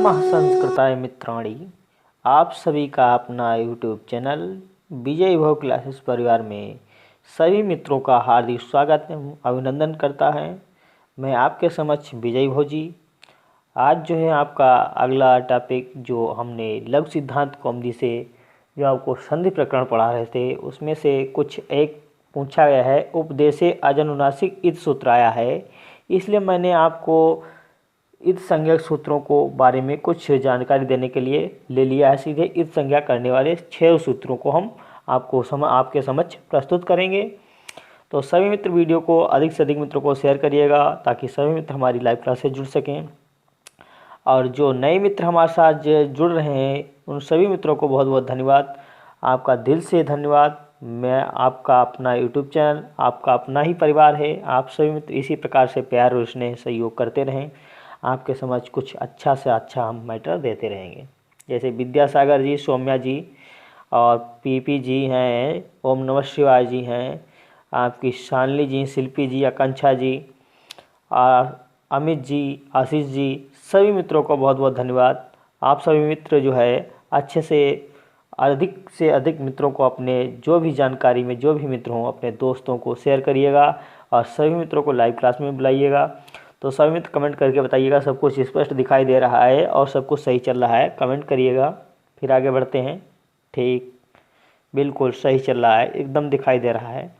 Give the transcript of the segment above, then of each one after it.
नमः संस्कृताय मित्राणि। आप सभी का अपना यूट्यूब चैनल विजय भव क्लासेस परिवार में सभी मित्रों का हार्दिक स्वागत एवं अभिनंदन करता है। मैं आपके समक्ष विजय भव जी। आज जो है आपका अगला टॉपिक जो हमने लघु सिद्धांत कौमुदी से जो आपको संधि प्रकरण पढ़ा रहे थे उसमें से कुछ एक पूछा गया है। उपदेशे अजनुनासिक इति सूत्र आया है, इसलिए मैंने आपको इस संज्ञक सूत्रों को बारे में कुछ जानकारी देने के लिए ले लिया है। सीधे इस संज्ञा करने वाले 6 सूत्रों को हम आपके समक्ष प्रस्तुत करेंगे। तो सभी मित्र वीडियो को अधिक से अधिक मित्रों को शेयर करिएगा ताकि सभी मित्र हमारी लाइव क्लास से जुड़ सकें। और जो नए मित्र हमारे साथ जुड़ रहे हैं उन सभी मित्रों को बहुत बहुत धन्यवाद, आपका दिल से धन्यवाद। मैं आपका अपना यूट्यूब चैनल आपका अपना ही परिवार है। आप सभी मित्र इसी प्रकार से प्यार और स्नेह सहयोग करते रहें। आपके समझ कुछ अच्छा से अच्छा हम मैटर देते रहेंगे। जैसे विद्यासागर जी, सौम्या जी और पीपी जी हैं, ओम नमः शिवाय जी हैं, आपकी शानली जी, शिल्पी जी, आकांक्षा जी और अमित जी, आशीष जी, सभी मित्रों को बहुत बहुत धन्यवाद। आप सभी मित्र जो है अच्छे से अधिक मित्रों को अपने जो भी जानकारी में जो भी मित्र हों अपने दोस्तों को शेयर करिएगा और सभी मित्रों को लाइव क्लास में बुलाइएगा। तो सभी मित्र कमेंट करके बताइएगा सब कुछ स्पष्ट दिखाई दे रहा है और सब कुछ सही चल रहा है। कमेंट करिएगा, फिर आगे बढ़ते हैं। ठीक, बिल्कुल सही चल रहा है, एकदम दिखाई दे रहा है।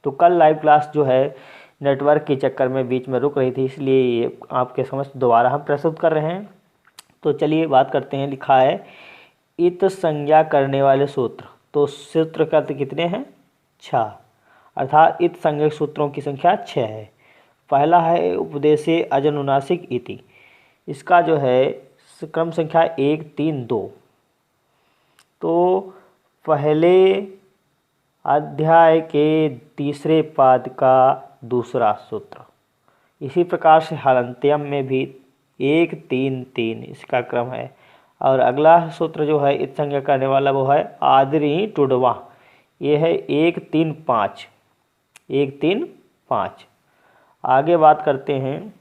तो कल लाइव क्लास जो है नेटवर्क के चक्कर में बीच में रुक रही थी, इसलिए आपके समझ दोबारा हम प्रस्तुत कर रहे हैं। तो चलिए बात करते हैं। लिखा है इत संज्ञा करने वाले सूत्र। तो सूत्र का कितने हैं? 6, अर्थात इत संज्ञक सूत्रों की संख्या 6 है। पहला है उपदेशे अजनुनासिक इति, इसका जो है क्रम संख्या 1, 3, 2। तो पहले अध्याय के तीसरे पाद का दूसरा सूत्र। इसी प्रकार से हलंत्यम में भी 1, 3, 3 इसका क्रम है। और अगला सूत्र जो है इत संज्ञा करने वाला वो है आदरी टुडवा, ये है 1, 3, 5, 1, 3, 5। आगे बात करते हैं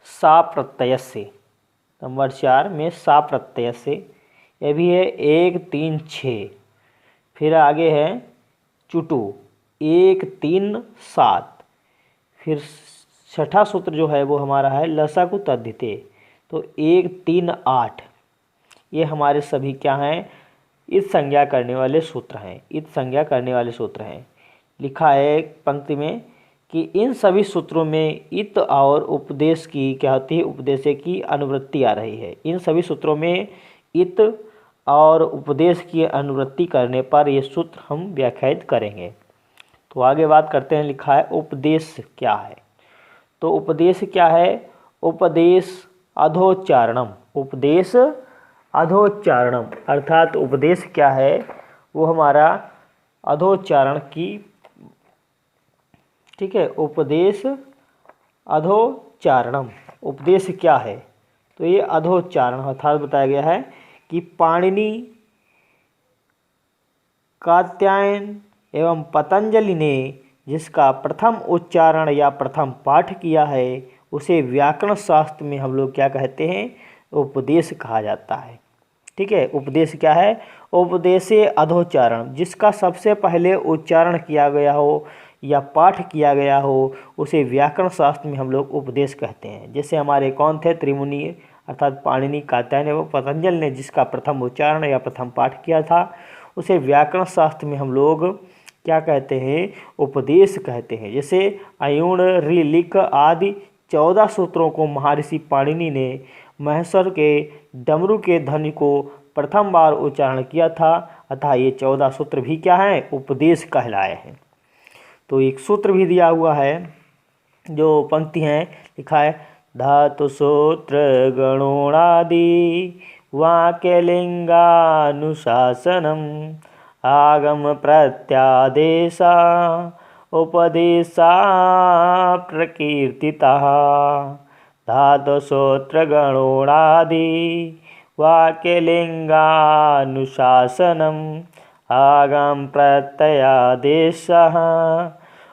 सा प्रत्यय से। नंबर 4 में सा प्रत्यय से, यह भी है 1, 3, 6। फिर आगे है चुटू 1, 3, 7। फिर छठा सूत्र जो है वो हमारा है लसाकु तद्धिते, तो 1, 3, 8। ये हमारे सभी क्या हैं? इस संज्ञा करने वाले सूत्र हैं। इस संज्ञा करने वाले सूत्र हैं। लिखा है पंक्ति में कि इन सभी सूत्रों में इत और उपदेश की क्या होती है? उपदेश की अनुवृत्ति आ रही है। इन सभी सूत्रों में इत और उपदेश की अनुवृत्ति करने पर ये सूत्र हम व्याख्यायित करेंगे। तो आगे बात करते हैं। लिखा है उपदेश क्या है? तो उपदेश क्या है? उपदेश अधोच्चारणम। उपदेश अधोच्चारणम अर्थात उपदेश क्या है? वो हमारा अधोच्चारण की, ठीक है, उपदेश अधोच्चारणम। उपदेश क्या है? तो ये अधोच्चारण अर्थात बताया गया है कि पाणिनि, कात्यायन एवं पतंजलि ने जिसका प्रथम उच्चारण या प्रथम पाठ किया है उसे व्याकरण शास्त्र में हम लोग क्या कहते हैं? उपदेश कहा जाता है। ठीक है, उपदेश क्या है? उपदेशे अधोच्चारण, जिसका सबसे पहले उच्चारण किया गया हो या पाठ किया गया हो उसे व्याकरण शास्त्र में हम लोग उपदेश कहते हैं। जैसे हमारे कौन थे? त्रिमुनि अर्थात पाणिनि, कात्यायन एवं पतंजलि ने जिसका प्रथम उच्चारण या प्रथम पाठ किया था उसे व्याकरण शास्त्र में हम लोग क्या कहते हैं? उपदेश कहते हैं। जैसे अयुण, ऋ, लिक आदि 14 सूत्रों को महर्षि पाणिनि ने महेश्वर के डमरू के ध्वनि को प्रथम बार उच्चारण किया था, अतः ये 14 सूत्र भी क्या हैं? उपदेश कहलाए हैं। तो एक सूत्र भी दिया हुआ है, जो पंक्ति हैं। लिखा है धातु सूत्र गणोणादि वाक्यलिंगानुशासनम आगम प्रत्यादेशा उपदेशा प्रकीर्तितः। धातु सूत्र गणोणादि वाक्यलिंगानुशासनम आगम प्रत्ययादेशः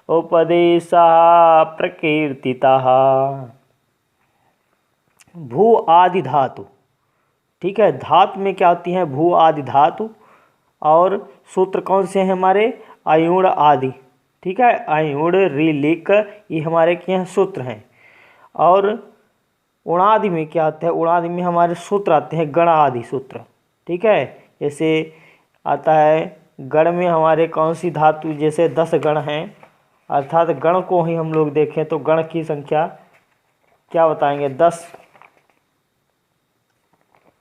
उपदेशः प्रकीर्तितः। भू आदि धातु। ठीक है, धातु में क्या होती है? भू आदि धातु। और सूत्र कौन से हैं हमारे? अयूण आदि। ठीक है, अयूण ऋलिक ये हमारे क्या हैं? सूत्र हैं। और उणादि में क्या आता है? उणादि में हमारे सूत्र आते हैं गण आदि सूत्र। ठीक है, जैसे आता है गण में हमारे कौन सी धातु? जैसे 10 गण हैं, अर्थात गण को ही हम लोग देखें तो गण की संख्या क्या बताएंगे? 10।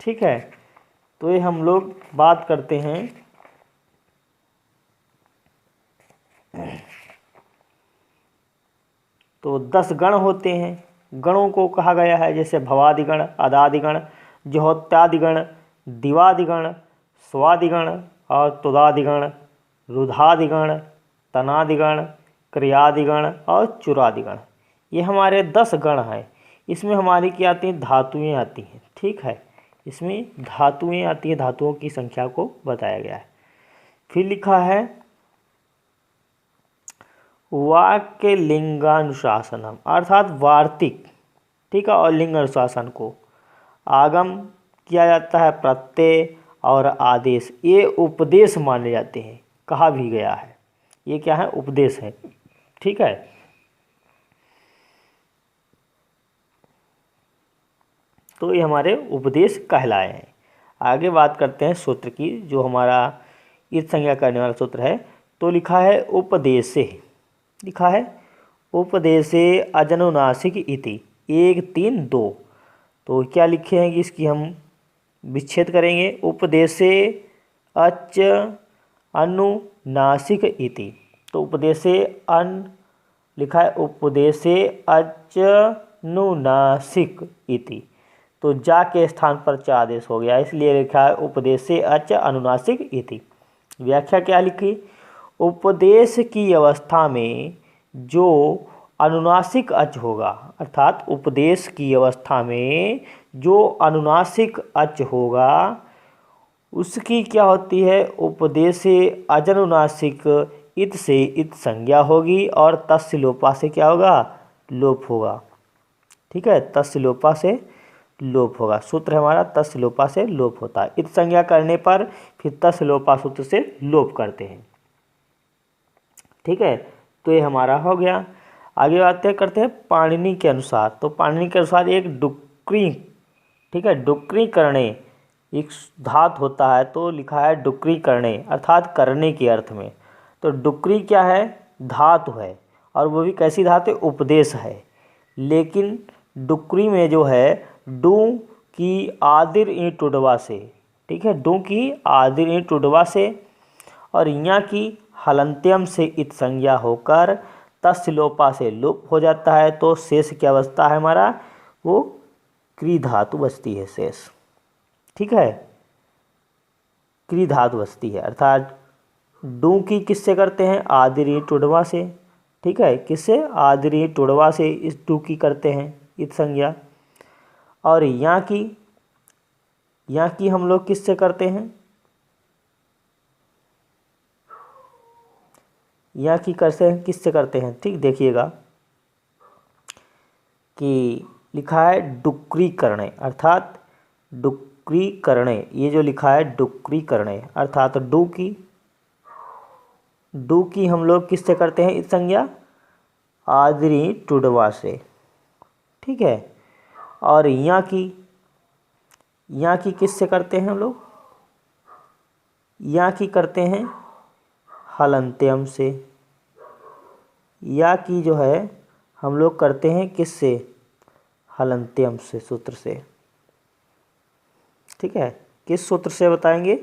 ठीक है, तो ये हम लोग बात करते हैं तो 10 गण होते हैं। गणों को कहा गया है जैसे भवादिगण, अदादिगण, ज्योत्यादिगण, दिवादिगण, स्वादिगण और तुदादिगण, रुधादिगण, तनादिगण, क्रियादिगण और चुरादिगण। ये हमारे 10 गण हैं। इसमें हमारी क्या आती हैं? धातुएं आती हैं। ठीक है, इसमें धातुएं आती हैं, धातुओं की संख्या को बताया गया है। फिर लिखा है वाक्य लिंगानुशासनम, अर्थात वार्तिक। ठीक है, और लिंग अनुशासन को आगम किया जाता है, प्रत्यय और आदेश ये उपदेश माने जाते हैं। कहा भी गया है ये क्या है? उपदेश है। ठीक है, तो ये हमारे उपदेश कहलाए हैं। आगे बात करते हैं सूत्र की, जो हमारा ईद संज्ञा करने वाला सूत्र है। तो लिखा है उपदेशे, लिखा है उपदेशे अजनुनासिक इति 1 3 2। तो क्या लिखे हैं कि इसकी हम विच्छेद करेंगे। उपदेशे अच अनुनासिक इति, तो उपदेशे अन लिखा है उपदेशे अच अनुनासिक इति, तो जा के स्थान पर च आदेश हो गया, इसलिए लिखा है उपदेशे अच अनुनासिक इति। व्याख्या क्या लिखी? उपदेश की अवस्था में जो अनुनासिक अच होगा, अर्थात उपदेश की अवस्था में जो अनुनासिक अच होगा उसकी क्या होती है? उपदेशे अजनुनासिक इत से इत संज्ञा होगी और तस्य लोपा से क्या होगा? लोप होगा। ठीक है, तस्य लोपा से लोप होगा। सूत्र हमारा तस्य लोपा से लोप होता है। इत संज्ञा करने पर फिर तस्य लोपा सूत्र से लोप करते हैं। ठीक है, तो ये हमारा हो गया। आगे बातें करते हैं पाणिनि के अनुसार। तो पाणिनि के अनुसार एक डुक्री, ठीक है, डुक्री करणे एक धातु होता है, तो लिखा है डुक्री करणे, अर्थात करने के अर्थ में। तो डुक्री क्या है? धातु है, और वो भी कैसी धातु? उपदेश है। लेकिन डुक्री में जो है डू की आदिर ई टुडवा से, ठीक है, डू की आदिर ई टुडवा से और यहाँ की हलंत्यम से इत संज्ञा होकर तस्य लोपा से लोप हो जाता है। तो शेष क्या बचता है हमारा? वो क्री धातु बचती है शेष। ठीक है, क्री धातु बचती है, अर्थात डू की किससे करते हैं? आदिरी टुडवा से। ठीक है, किससे? आदिरी टुडवा से इस डू की करते हैं इत संज्ञा। और यहाँ की हम लोग किससे करते हैं? यहाँ की करते हैं किससे करते हैं? ठीक, देखिएगा कि लिखा है डुक्री करणे, अर्थात डुक्री करणे। ये जो लिखा है डुक्री करणे, अर्थात डू की हम लोग किससे करते हैं इस संज्ञा? आदरी टुडवा से। ठीक है, और यहाँ की किससे करते हैं हम लोग? यहाँ की करते हैं हलंत्यम से। या की जो है हम लोग करते हैं किससे? हलंत्यम से, सूत्र से। ठीक है, किस सूत्र से बताएंगे?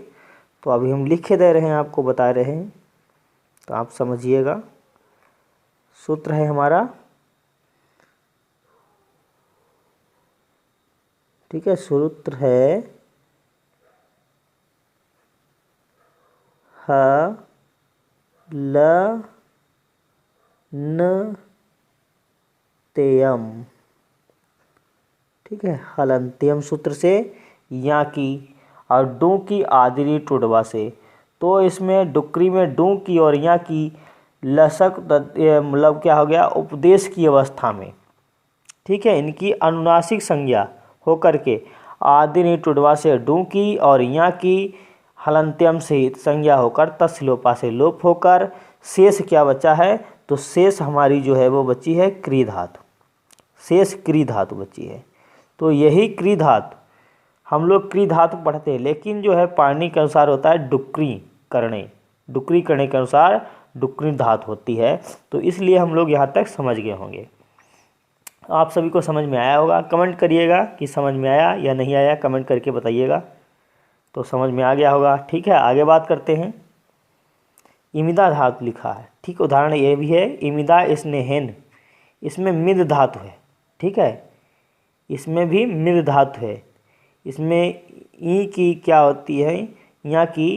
तो अभी हम लिखे दे रहे हैं, आपको बता रहे हैं, तो आप समझिएगा। सूत्र है हमारा, ठीक है, सूत्र है ह ल न तेयम। ठीक है, हलंत्यम सूत्र से या की और डू की आदिरी टुडवा से। तो इसमें डुक्री में डू की और या की लसक मतलब क्या हो गया? उपदेश की अवस्था में। ठीक है, इनकी अनुनासिक संज्ञा होकर के आदिनी टुडवा से डू की और यहाँ की हलंत्यम से इत संज्ञा होकर तस् लोपा से लोप होकर शेष क्या बचा है, तो शेष हमारी जो है वो बची है क्री धातु, शेष क्री धातु बची है। तो यही क्री धातु हम लोग क्री धातु पढ़ते हैं, लेकिन जो है पाणिनि के अनुसार होता है डुक्री करणे, डुक्री करणे के अनुसार डुक्री धातु होती है। तो इसलिए हम लोग यहाँ तक समझ गए होंगे। आप सभी को समझ में आया होगा, कमेंट करिएगा कि समझ में आया या नहीं आया, कमेंट करके बताइएगा। तो समझ में आ गया होगा। ठीक है, आगे बात करते हैं। इमिदा धातु लिखा है, ठीक, उदाहरण ये भी है इमिदा स्नेहन, इसमें मिद धातु है। ठीक है, इसमें भी मिद धातु है। इसमें ई की क्या होती है, यहाँ की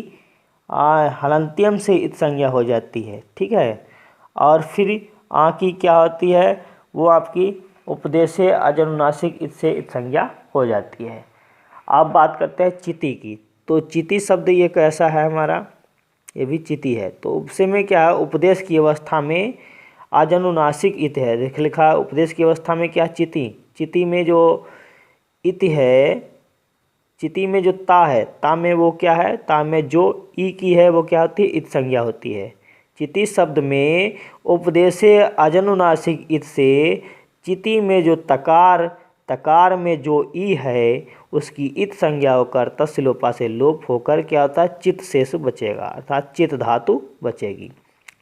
हलंत्यम से इत संज्ञा हो जाती है। ठीक है, और फिर आ की क्या होती है, वो आपकी उपदेशे अजनुनासिक इत से इत संज्ञा हो जाती है। अब बात करते हैं चिति की। तो चिति शब्द ये कैसा है हमारा, ये भी चिति है। तो उपसे में क्या है, उपदेश की अवस्था में अजनुनासिक इत है। देख लिखा है उपदेश की अवस्था में क्या, चिति, चिति में जो इत है, चिति में जो ता है, ता में वो क्या है, ता में जो ई की है वो क्या होती है, इत संज्ञा होती है। चिति शब्द में उपदेशे अजनुनासिक इत से चिति में जो तकार, तकार में जो ई है उसकी इत संज्ञा होकर तस्य लोपा से लोप होकर क्या होता है, चित शेष बचेगा, अर्थात चित धातु बचेगी।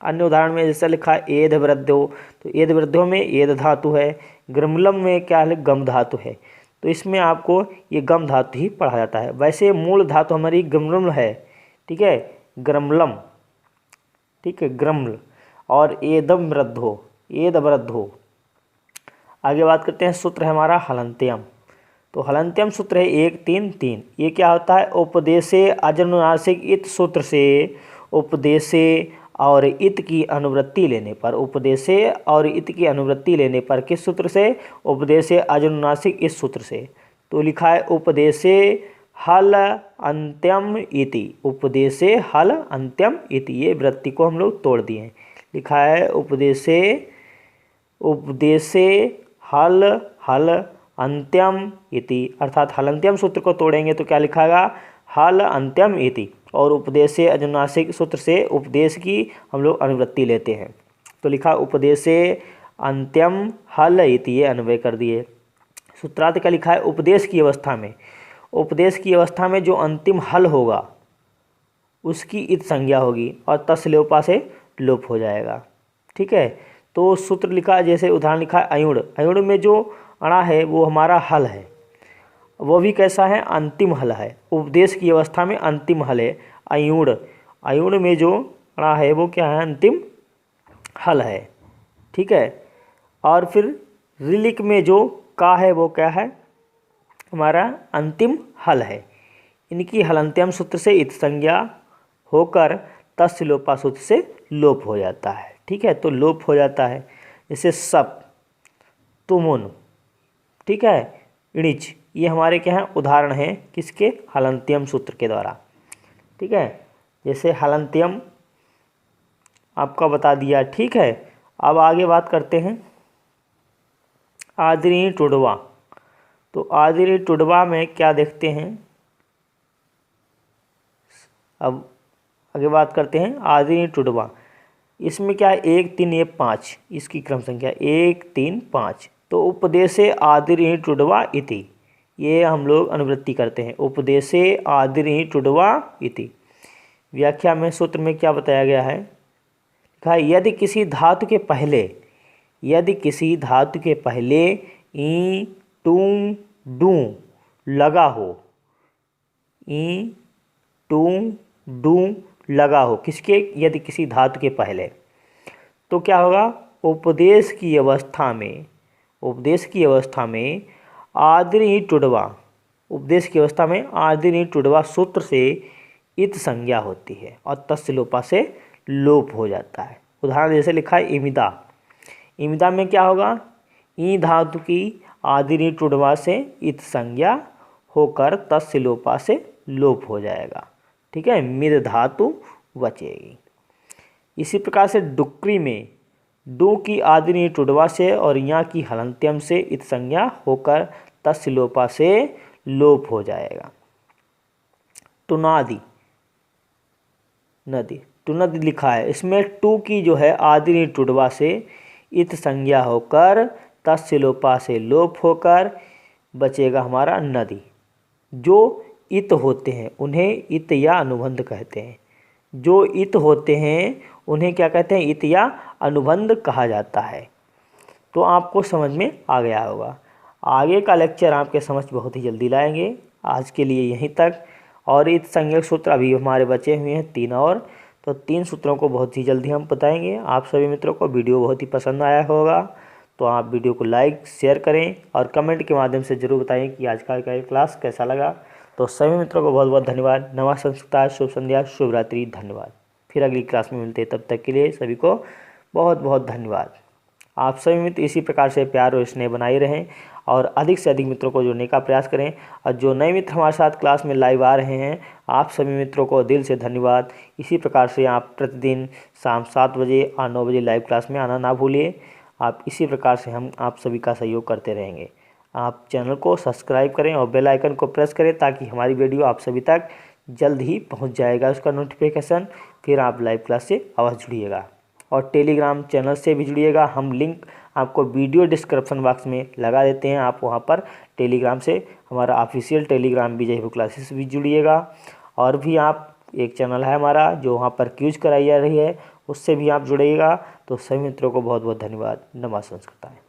अन्य उदाहरण में जैसा लिखा है एध वृद्धो, तो एध वृद्धो में एध धातु है। ग्रमलम में क्या है, गम धातु है। तो इसमें आपको ये गम धातु ही पढ़ा जाता है। वैसे मूल धातु हमारी ग्रमलम है। ठीक है, ग्रमलम, ठीक है, ग्रम्ल, और एदम वृद्धो, एद वृद्धो। आगे बात करते हैं, सूत्र है हमारा हलंत्यम। तो हलंत्यम सूत्र है 1 3 3। ये क्या होता है, उपदेशे अजनुनासिक इत सूत्र से उपदेशे और इत की अनुवृत्ति लेने पर, उपदेशे और इत की अनुवृत्ति लेने पर किस सूत्र से, उपदेशे अजनुनासिक इस सूत्र से। तो लिखा है उपदेशे हल अंत्यम इति, उपदेशे हल अंत्यम इति। ये वृत्ति को हम लोग तोड़ दिए हैं। लिखा है उपदेशे, उपदेशे हल हल अंत्यम इति, अर्थात हलंत्यम सूत्र को तोड़ेंगे तो क्या लिखागा, हल अंत्यम इति। और उपदेशे अजनुनासिक सूत्र से उपदेश की हम लोग अनुवृत्ति लेते हैं। तो लिखा उपदेशे अंत्यम हल इति, ये अन्वय कर दिए। सूत्रार्थ का लिखा है उपदेश की अवस्था में, उपदेश की अवस्था में जो अंतिम हल होगा उसकी इत संज्ञा होगी और तस् लोपा से लोप हो जाएगा। ठीक है, तो सूत्र लिखा, जैसे उदाहरण लिखा है अयुण, अयुण में जो अणा है वो हमारा हल है, वो भी कैसा है, अंतिम हल है। उपदेश की अवस्था में अंतिम हल है अयुण, अयुण में जो अणा है वो क्या है, अंतिम हल है। ठीक है, और फिर ऋलिक में जो का है वो क्या है, हमारा अंतिम हल है। इनकी हलंत्यम सूत्र से इत संज्ञा होकर तस्य लोपा सूत्र से लोप हो जाता है। ठीक है, तो लोप हो जाता है। जैसे सप, तुमुन, ठीक है, इणिच, ये हमारे क्या हैं, उदाहरण हैं किसके, हलंत्यम सूत्र के द्वारा। ठीक है, जैसे हलंत्यम आपका बता दिया। ठीक है, अब आगे बात करते हैं आदिनी टुडवा। तो आदिनी टुडवा में क्या देखते हैं, अब आगे बात करते हैं आदिनी टुडवा। इसमें क्या है, 1 3 ये 5, इसकी क्रम संख्या 1 3 5। तो उपदेशे आदिनी टुडवा इति, ये हम लोग अनुवृत्ति करते हैं, उपदेशे आदिनी टुडवा इति। व्याख्या में सूत्र में क्या बताया गया है, कहा यदि किसी धातु के पहले, यदि किसी धातु के पहले ई टू डू लगा हो, ई टू डू लगा हो किसके, यदि किसी धातु के पहले, तो क्या होगा, उपदेश की अवस्था में, उपदेश की अवस्था में आदिनी टुडवा, उपदेश की अवस्था में आदिनी टुडवा सूत्र से इत संज्ञा होती है और तस्य लोपा से लोप हो जाता है। उदाहरण जैसे लिखा है इमिदा, इमिदा में क्या होगा, ई धातु की आदिनी टुडवा से इत संज्ञा होकर तस्य लोपा से लोप हो जाएगा। ठीक है, मिद धातु बचेगी। इसी प्रकार से डुक्री में डू की आदिनी टुडवा से और यहाँ की हलंत्यम से इत संज्ञा होकर तस्य लोपा से लोप हो जाएगा। टुनादि, नदी, टुनद लिखा है, इसमें टू की जो है आदिनी टुडवा से इत संज्ञा होकर तस्य लोपा से लोप होकर बचेगा हमारा नदी। जो इत होते हैं उन्हें इत या अनुबंध कहते हैं। जो इत होते हैं उन्हें क्या कहते हैं? इत या अनुबंध कहा जाता है। तो आपको समझ में आ गया होगा। आगे का लेक्चर आपके समझ बहुत ही जल्दी लाएंगे। आज के लिए यहीं तक। और इत संज्ञक सूत्र अभी हमारे बचे हुए हैं 3 और, तो 3 सूत्रों को बहुत ही जल्दी हम बताएंगे। आप सभी मित्रों को वीडियो बहुत ही पसंद आया होगा, तो आप वीडियो को लाइक शेयर करें और कमेंट के माध्यम से ज़रूर बताएं कि आज का क्लास कैसा लगा। तो सभी मित्रों को बहुत बहुत धन्यवाद। नमस्कार, संस्कृत, शुभ संध्या, शुभ रात्रि, धन्यवाद। फिर अगली क्लास में मिलते हैं, तब तक के लिए सभी को बहुत बहुत धन्यवाद। आप सभी मित्र इसी प्रकार से प्यार और स्नेह बनाए रहें और अधिक से अधिक मित्रों को जुड़ने का प्रयास करें। और जो नए मित्र हमारे साथ क्लास में लाइव आ रहे हैं, आप सभी मित्रों को दिल से धन्यवाद। इसी प्रकार से आप प्रतिदिन शाम 7 बजे और 9 बजे लाइव क्लास में आना ना भूलिए। आप इसी प्रकार से हम आप सभी का सहयोग करते रहेंगे। आप चैनल को सब्सक्राइब करें और बेल आइकन को प्रेस करें ताकि हमारी वीडियो आप सभी तक जल्द ही पहुंच जाएगा उसका नोटिफिकेशन। फिर आप लाइव क्लास से अवश्य जुड़िएगा और टेलीग्राम चैनल से भी जुड़िएगा। हम लिंक आपको वीडियो डिस्क्रिप्शन बॉक्स में लगा देते हैं, आप वहां पर टेलीग्राम से हमारा ऑफिशियल टेलीग्राम विजय बुक क्लासेस भी जुड़िएगा। और भी आप एक चैनल है हमारा जो वहाँ पर क्यूज कराई जा रही है, उससे भी आप जुड़िएगा। तो सभी मित्रों को बहुत बहुत धन्यवाद। नमस्कार।